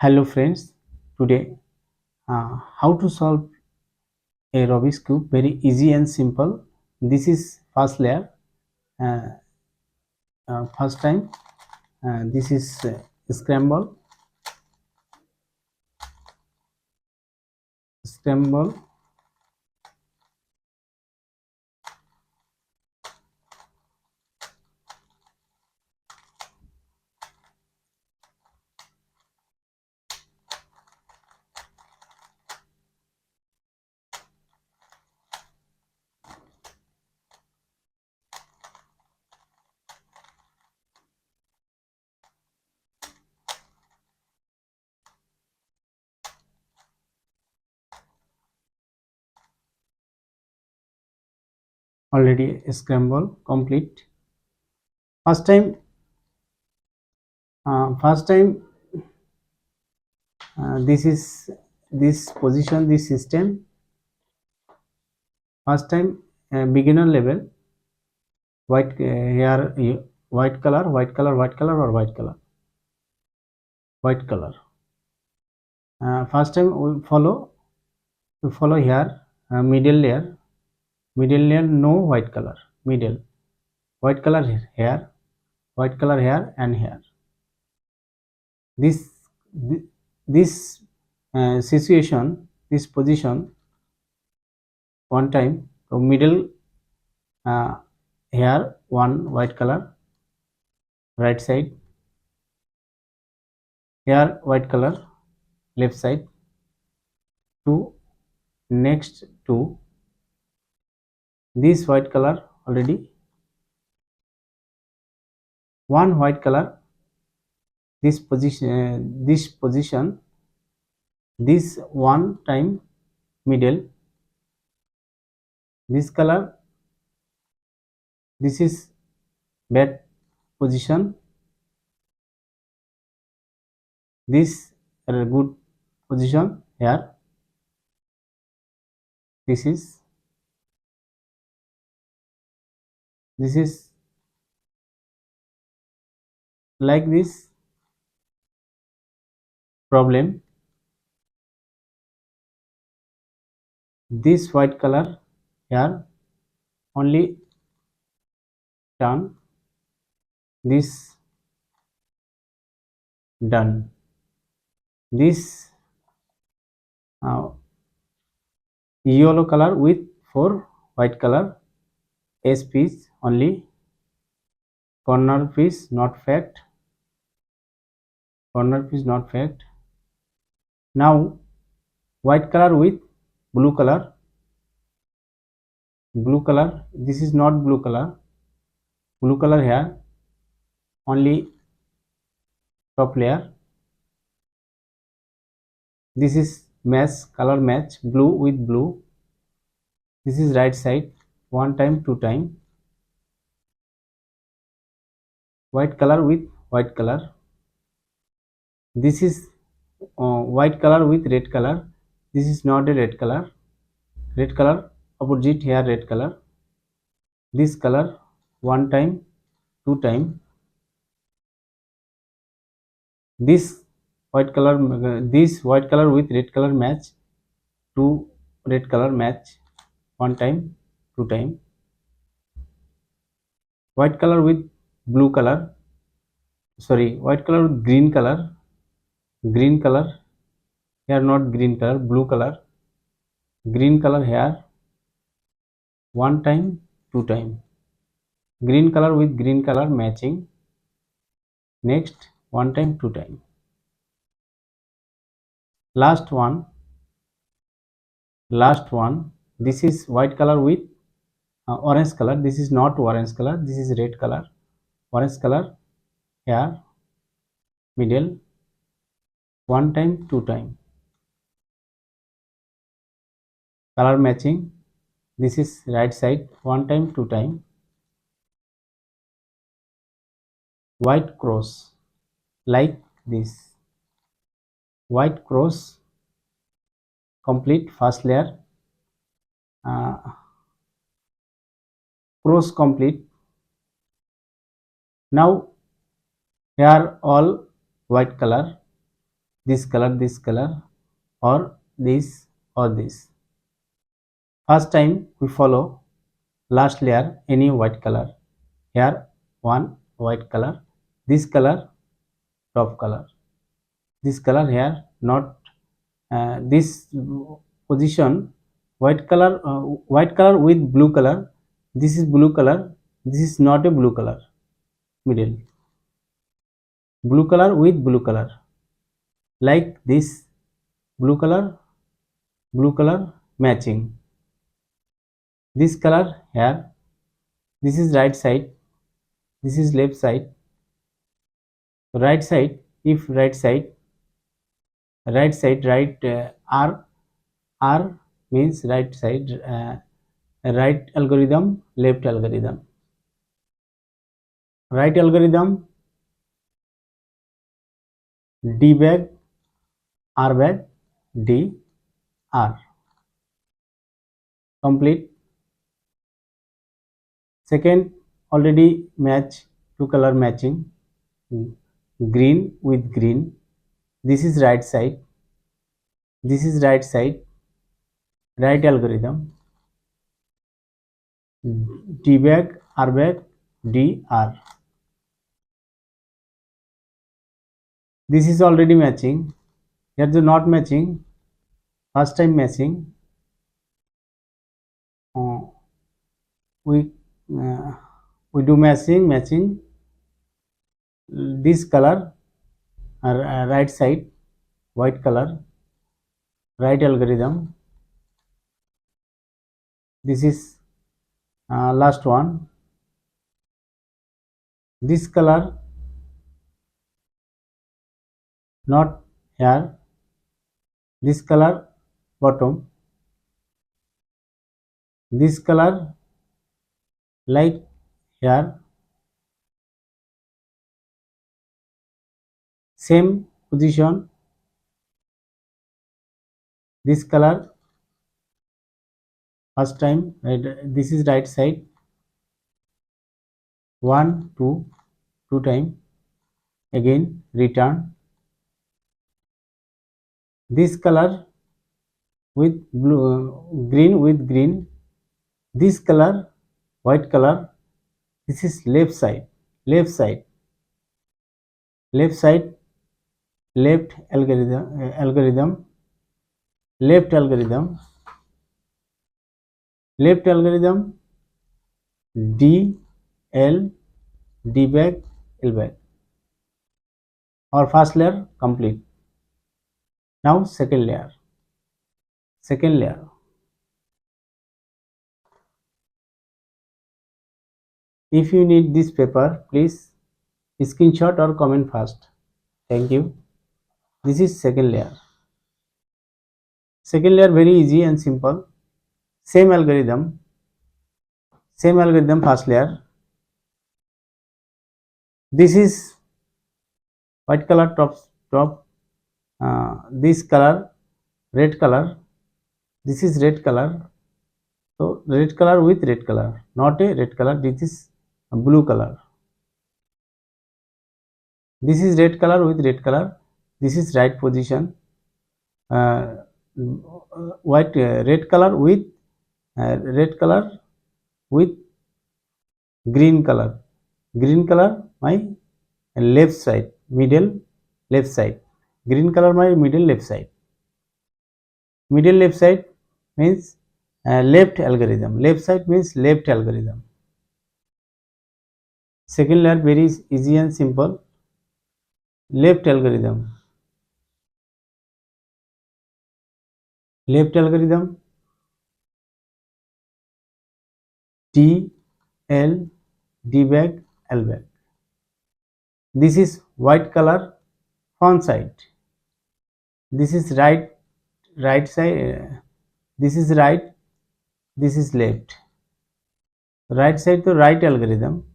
Hello friends, today how to solve a Rubik's cube, very easy and simple. This is first layer. uh, First time, this is scramble. Scramble. Already scramble complete. First time, first time, this is this position, this system. First time, beginner level. White here, white color, white color, white color, or white color, white color. First time we follow here, middle layer, no white color, middle, white color here, white color here and here. This this situation, this position, one time, so middle, uh, here one white color, right side, here white color, left side, two, next two, this white color already, one white color, this position, this one time, middle, this color, this is bad position, this good position here, this is like this problem. This white color here only turn, this done, this yellow color with 4 white color, S piece only, corner piece not fact, corner piece not fact. Now white color with blue color, this is not blue color here only, top layer, this is match, color match, blue with blue, this is right side, one time, two time, white color with white color, this is white color with red color, this is not a red color opposite here, red color, this color, one time, two time, this white color with red color match, two red color match, one time, two time, white color with blue color, sorry, white color with green color here, not green color, blue color, green color here, one time, two time, green color with green color matching, next, one time, two time, last one, this is white color with orange color, this is not orange color, this is red color, orange color here, middle, one time, two time, color matching, this is right side, one time, two time, white cross, like this, white cross, complete first layer, uh, cross complete. Now here all white color, this color, or this or this. First time we follow last layer any white color. Here one white color, this color top color, this color here not this position white color with blue color. This is blue color, this is not a blue color, middle blue color with blue color, like this blue color matching. This color here, this is right side, this is left side. Right side, if right side R means right side, right algorithm, left algorithm. Right algorithm, D bag, R bag, D, R. Complete. Second, already match, two color matching, green with green. This is right side, this is right side, right algorithm, D bag, R bag, D, R. This is already matching. Here the not matching, first time matching. We do matching this color, right side white color, right algorithm. This is last one. This color not here, this color bottom, this color like here, same position, this color first time, right, this is right side, 1 2 time, again return. This color with blue, green with green, this color white color, this is left side, left side, left side, left algorithm, left algorithm, left algorithm, D, L, D bag, L bag. Our first layer complete. Now second layer. Second layer. If you need this paper, please screenshot or comment first. Thank you. This is second layer. Second layer very easy and simple. Same algorithm first layer. This is white color top. This color red color. This is red color. So red color with red color, not a red color. This is a blue color. This is red color with red color. This is right position. White red color with green color. Green color my left side, middle left side. Green color my middle left side. Middle left side means left algorithm. Left side means left algorithm. Second layer very easy and simple. Left algorithm. Left algorithm, D, L, D bag, L bag. This is white color front side. This is right side. This is right. This is left. Right side to right algorithm.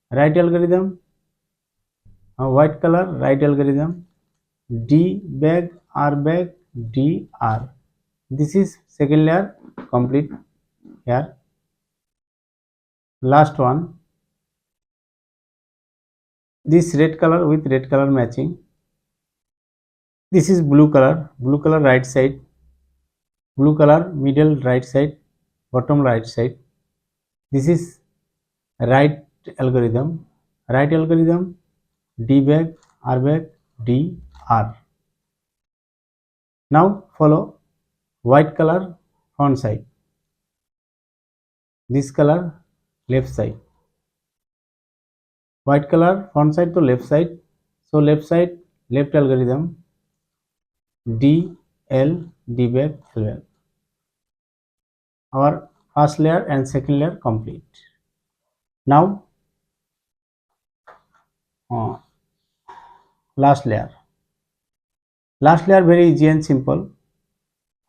Right algorithm, white color right algorithm, D bag, R bag, D, R. This is second layer complete here. Last one. This red color with red color matching. This is blue color right side, blue color middle right side, bottom right side. This is right algorithm, D back, R back, D, R. Now follow white color front side, this color left side, white color front side to left side. So left side, left algorithm, D, L, D back, L back. Our first layer and second layer complete. Now uh, last layer. Last layer very easy and simple.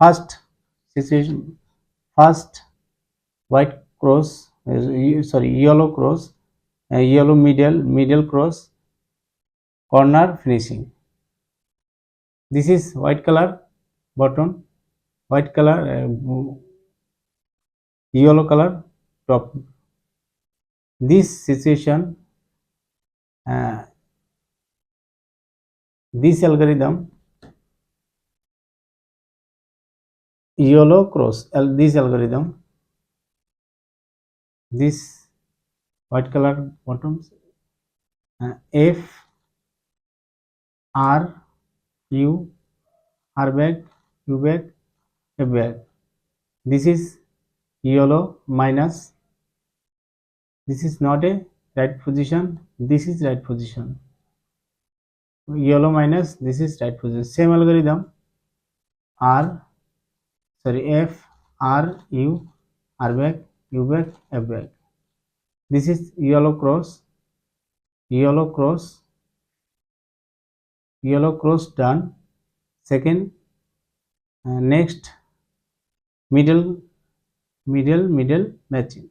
First situation, first white cross, sorry, yellow cross, yellow middle cross, corner finishing. This is white color bottom, white color, yellow color top. This situation, uh, this algorithm, yellow cross, this algorithm, this white color bottoms, F, R, U, R back, U back, F back. This is yellow minus, this is not a right position, this is right position. Yellow minus, this is right position. Same algorithm, R, sorry, F, R, U, R back, U back, F back. This is yellow cross, yellow cross, yellow cross done. Second, next middle matching.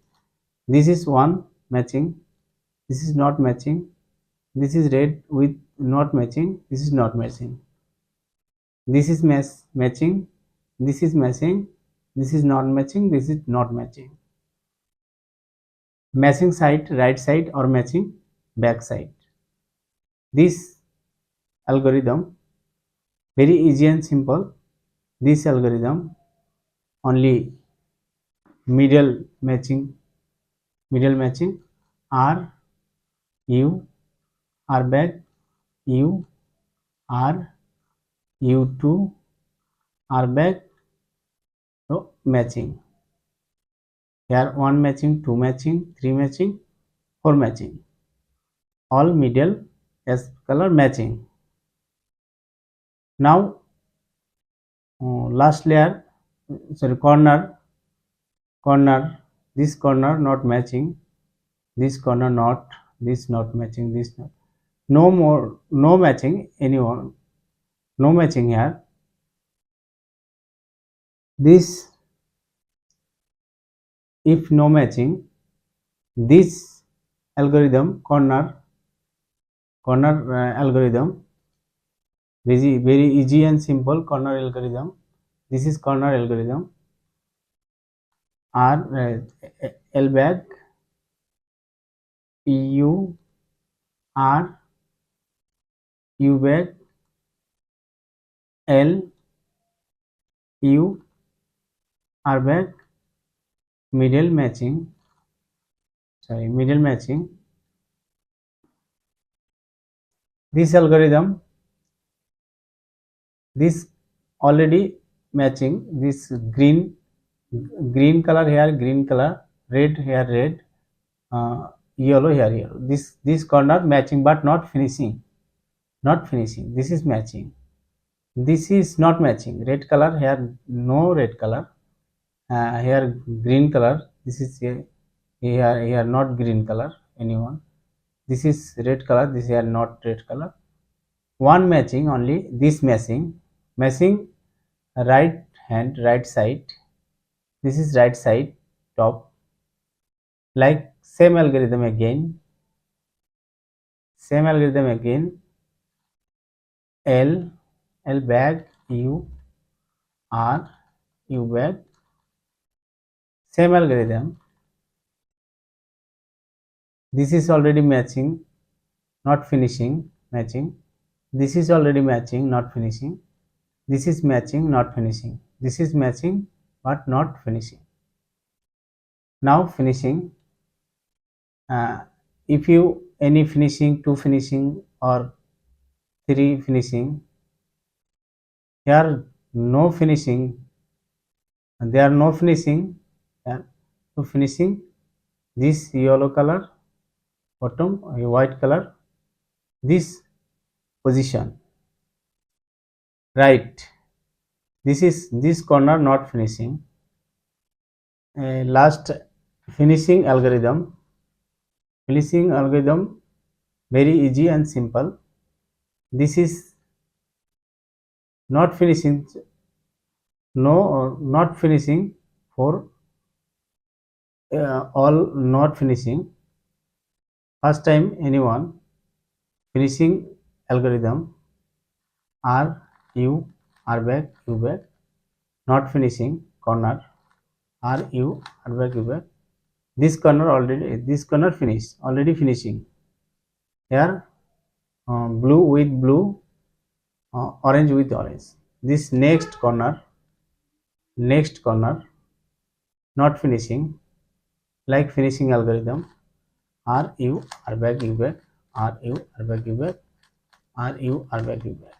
This is one matching, this is not matching, this is red with not matching, this is not matching, this is matching, this is matching, this is not matching, this is not matching. Matching side right side or matching back side. This algorithm very easy and simple. This algorithm only middle matching, R, U, R back, U, R, U2, R back, so matching. Here 1 matching, 2 matching, 3 matching, 4 matching. All middle as color matching. Now last layer, sorry, corner, this corner not matching, this corner not, this not matching, this not. No more, no matching anyone, no matching here. This, if no matching, this algorithm corner algorithm very easy and simple corner algorithm. This is corner algorithm, R, L back, U, R, U back, L, U, R back, middle matching, this algorithm, this already matching, this green color here, green color, red here, red, yellow here, yellow. This corner matching but not finishing, this is matching, this is not matching, red color here, no red color, here green color, this is here not green color anyone, this is red color, this here not red color. One matching only, this matching right hand right side, this is right side top. Like same algorithm again, L back, U, R, U back, same algorithm. This is already matching, not finishing, matching. This is already matching, not finishing. This is matching, not finishing. This is matching, but not finishing. Now finishing. If you any finishing, 2 finishing or 3 finishing, here no finishing, there are no finishing. So finishing, this yellow color, bottom white color, this position, right. This is this corner not finishing. Last finishing algorithm. Finishing algorithm very easy and simple. This is not finishing, no, not finishing for all not finishing. First time anyone finishing algorithm R U R back U back, not finishing corner R U R back U back. This corner finished, already finishing. Here blue with blue, orange with orange. This next corner not finishing, like finishing algorithm R U R back U back, R U R back U back, R U R back U back.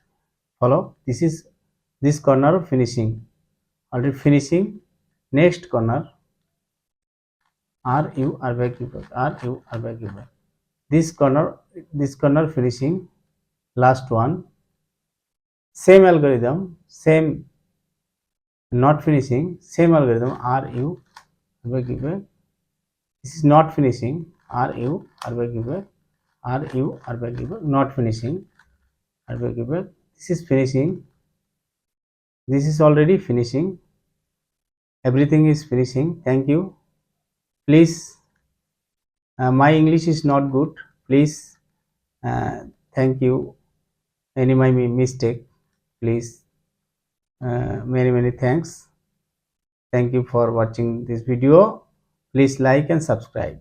Follow. This is this corner finishing, already finishing. Next corner R U R back U back, R U R back U back. This corner finishing. Last one. Same algorithm, same not finishing, same algorithm R U R back U back. This is not finishing, R U R back U back, R U R back U back, not finishing, R back U back. This is finishing. This is already finishing. Everything is finishing. Thank you. Please, my English is not good. Please, thank you. Any my mistake, please. Many thanks. Thank you for watching this video. Please like and subscribe.